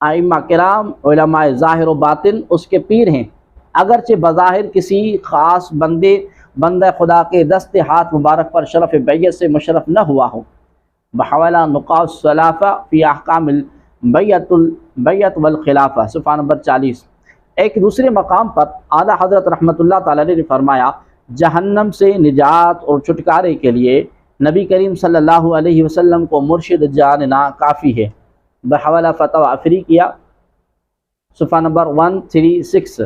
ائمہ کرام، علماء ظاہر و باطن اس کے پیر ہیں، اگرچہ بظاہر کسی خاص بندہ خدا کے دست ہاتھ مبارک پر شرف بیعت سے مشرف نہ ہوا ہو۔ بحوالہ نقاط الثلاثہ فی احکام البیعت والخلافہ، صفحہ نمبر 40۔ ایک دوسرے مقام پر اعلیٰ حضرت رحمۃ اللہ تعالیٰ نے فرمایا جہنم سے نجات اور چھٹکارے کے لیے نبی کریم صلی اللہ علیہ وسلم کو مرشد جاننا کافی ہے۔ بحوالہ فتاوی افریقیہ، صفحہ نمبر 136۔